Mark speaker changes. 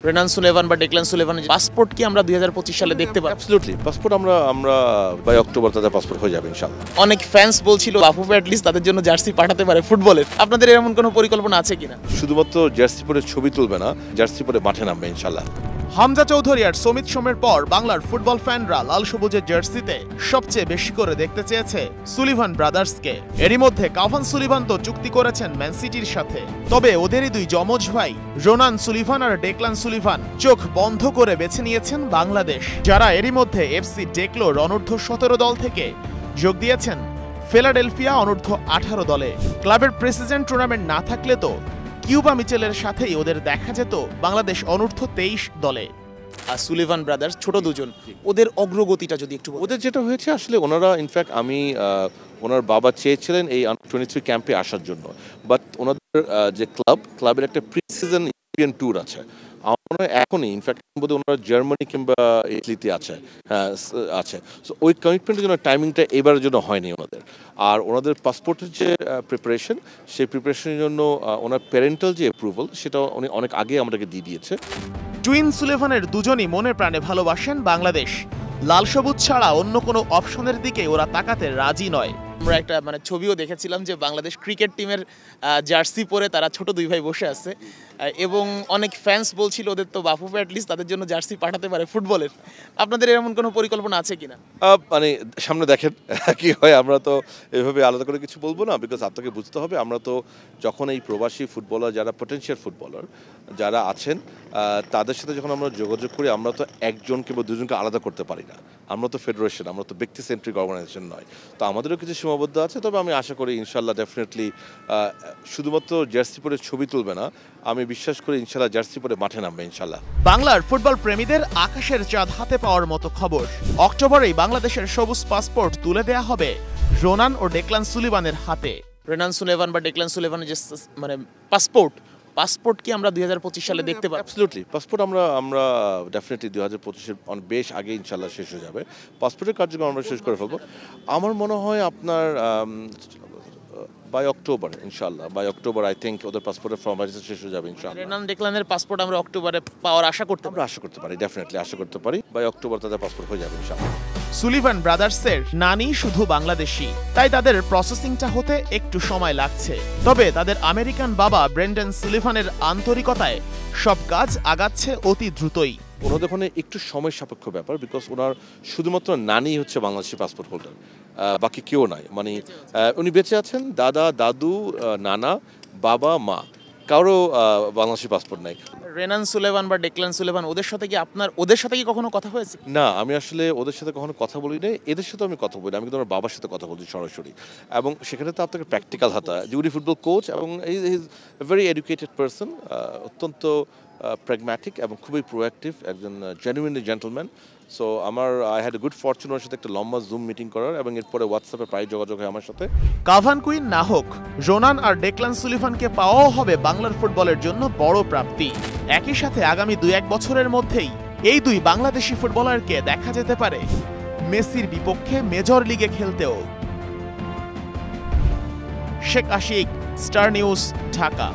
Speaker 1: রেনান Sullivan বা Declan সুলেভানের passport কি আমরা 2025 সালে দেখতে পাবো?
Speaker 2: অ্যাবসলিউটলি পাসপোর্ট আমরা বাই অক্টোবর তাদের পাসপোর্ট হয়ে যাবে ইনশাআল্লাহ।
Speaker 1: অনেক ফ্যান্স বলছিল বাফুফে অ্যাটলিস্ট তাদের জন্য জার্সি পাঠাতে পারে ফুটবলের। আপনাদের এমন কোনো পরিকল্পনা আছে কিনা?
Speaker 2: শুধুমাত্র জার্সি পরে ছবি তুলবে না, জার্সি পরে মাঠে নামবে ইনশাআল্লাহ।
Speaker 3: হামজা চৌধুরী আর সমিত সোমের পর বাংলার ফুটবল ফ্যানরা লাল সবুজের জার্সিতে সবচেয়ে বেশি করে দেখতে চেয়েছে সুলিভান ব্রাদার্সকে। এরই মধ্যে কাভান সুলিভান তো চুক্তি করেছেন ম্যান সিটির সাথে। তবে ওদেরই দুই যমজ ভাই রোনান সুলিভান আর ডেকলান সুলিভান চোখ বন্ধ করে বেছে নিয়েছেন বাংলাদেশ, যারা এরই মধ্যে এফসি ডেকলোর অনূর্ধ্ব 17 দল থেকে যোগ দিয়েছেন ফিলাডেলফিয়া অনূর্ধ্ব 18 দলে। ক্লাবের প্রেসিডেন্ট টুর্নামেন্ট না থাকলে তো কিউবা মিচেলের সাথেই ওদের দেখা যেত বাংলাদেশ অনূর্ধ্ব 23 দলে।
Speaker 1: আর সুলিভান ব্রাদার্স ছোট দুজন, ওদের অগ্রগতিটা যদি একটু
Speaker 2: ওদের যেটা হয়েছে আসলে ওনারা ইনফ্যাক্ট ওনার বাবা চেয়েছিলেন এই আন্ডার 23 ক্যাম্পে আসার জন্য, বাট ওনাদের যে ক্লাবের একটা প্রি সিজন ইউরোপিয়ান ট্যুর আছে, আমার এখনই ইনফ্যাক্ট বোধহয় ওনারা জার্মানি কিংবা ইটালিতে আছে। সো ওই কমিটমেন্টের জন্য টাইমিংটা এবারের জন্য হয়নি ওনাদের। আর ওনাদের পাসপোর্টের যে প্রিপারেশন, সেই প্রিপারেশনের জন্য ওনার প্যারেন্টাল যে অ্যাপ্রুভাল সেটা উনি অনেক আগে আমাদেরকে দিয়ে দিয়েছে।
Speaker 3: টুইন সুলেভানের দুজনই মনে প্রাণে ভালোবাসেন বাংলাদেশ। লাল সবুজ ছাড়া অন্য কোনো অপশনের দিকে ওরা তাকাতে রাজি নয়।
Speaker 1: আমরা একটা ছবিও দেখেছিলাম যে বাংলাদেশ ক্রিকেট টিমের জার্সি পরে তারা ছোট দুই ভাই বসে আছে এবং অনেক ফ্যান্স বলছিল ওদের তো বাফুফে অ্যাটলিস্ট তাদের জন্য জার্সি পাঠাতে পারে ফুটবলের। আপনাদের এমন কোনো পরিকল্পনা আছে কিনা?
Speaker 2: সামনে দেখেন কি হয়, আমরা তো এভাবে আলাদা করে কিছু বলবো না, বিকজ আপনাকে বুঝতে হবে আমরা তো যখন এই প্রবাসী ফুটবলার যারা পটেনশিয়াল ফুটবলার যারা আছেন তাদের সাথে যখন আমরা যোগাযোগ করি, আমরা তো একজন কিংবা দুজনকে আলাদা করতে পারি না। আমরা তো ফেডারেশন, আমরা তো ব্যক্তি সেন্ট্রিক অর্গানাইজেশন নয়, তো আমাদেরও কিছু সীমাবদ্ধ আছে। তবে আমি আশা করি ইনশাল্লাহ ডেফিনেটলি শুধুমাত্র জার্সি পরে ছবি তুলবে না, আমি বিশ্বাস করি ইনশাল্লাহ জার্সি পরে মাঠে নামবে ইনশাল্লাহ।
Speaker 3: বাংলার ফুটবল প্রেমীদের আকাশের চাঁদ হাতে পাওয়ার মতো খবর, অক্টোবরেই বাংলাদেশের সবুজ পাসপোর্ট তুলে দেয়া হবে রোনান ও ডেকলান সুলিভানের হাতে।
Speaker 1: রেনান সুলেভান বা ডেকলান সুলেভানের যে পাসপোর্ট কি আমরা 2025 সালে দেখতে পাবো?
Speaker 2: অ্যাবসলিউটলি পাসপোর্ট আমরা ডেফিনেটলি 2025-এর বেশ আগে ইনশাল্লাহ শেষ হয়ে যাবে। পাসপোর্টের কার্যক্রম আমরা শেষ করে ফেলবো আমার মনে হয় আপনার বাই অক্টোবর ইনশাল্লাহ। বাই অক্টোবর আই থিঙ্ক ওদের পাসপোর্টের ফর্মালিটি শেষ হয়ে যাবে ইনশাল্লাহ।
Speaker 1: রেনান ডেকলানের পাসপোর্ট আমরা অক্টোবরে পাওয়ার আশা করতে
Speaker 2: পারি ডেফিনেটলি আশা করতে পারি। বাই অক্টোবর তাদের পাসপোর্ট হয়ে যাবে ইনশাল্লাহ।
Speaker 3: সুলিভান ব্রাদার্সের নানি শুধু বাংলাদেশি, তাই তাদের প্রসেসিংটা হতে একটু সময় লাগছে। তবে তাদের আমেরিকান বাবা ব্রেন্ডন সুলিভানের আন্তরিকতায় সব কাজ আগাচ্ছে অতি দ্রুতই।
Speaker 2: ওনাদের ওখানে একটু সময় সাপেক্ষ ব্যাপার, বিকজ ওনার শুধুমাত্র নানি হচ্ছে বাংলাদেশি পাসপোর্ট হোল্ডার, বাকি কেউ নাই। মানে উনি বেঁচে আছেন, দাদা দাদু নানা বাবা মা, কারো বাংলাদেশি পাসপোর্ট নাই।
Speaker 1: রেনান সুলেভান বা ডেকলান সুলেভান ওদের সাথে কি কখনো কথা হয়েছে?
Speaker 2: না, আমি আসলে ওদের সাথে কখনো কথা বলি নাই। এদের সাথে আমি কথা বলি, আমি কিন্তু আমার বাবার সাথে কথা বলছি সরাসরি, এবং সেখানে তো আপনাকে প্র্যাকটিক্যাল হাতা উনি ফুটবল কোচ এবং ইজ ভেরি এডুকেটেড পারসন, অত্যন্ত প্র্যাগম্যাটিক এবং খুবই প্রোঅ্যাক্টিভ, একজন genuinely gentleman. So I had a good fortune ওর সাথে একটা লম্বা জুম মিটিং করার, এবং এরপরে হোয়াটসঅ্যাপে প্রায় যোগাযোগ হয় আমার সাথে।
Speaker 3: কাভান কুইন না হোক, রোনান আর ডেকলান সুলিভানকে পাওয়াও হবে বাংলার ফুটবলের জন্য বড় প্রাপ্তি। একই সাথে আগামী 2-1 বছরের মধ্যেই এই দুই বাংলাদেশি ফুটবলারকে দেখা যেতে পারে মেসির বিপক্ষে মেজর লিগে খেলতেও। Sheikh Ashik, Star News, Dhaka.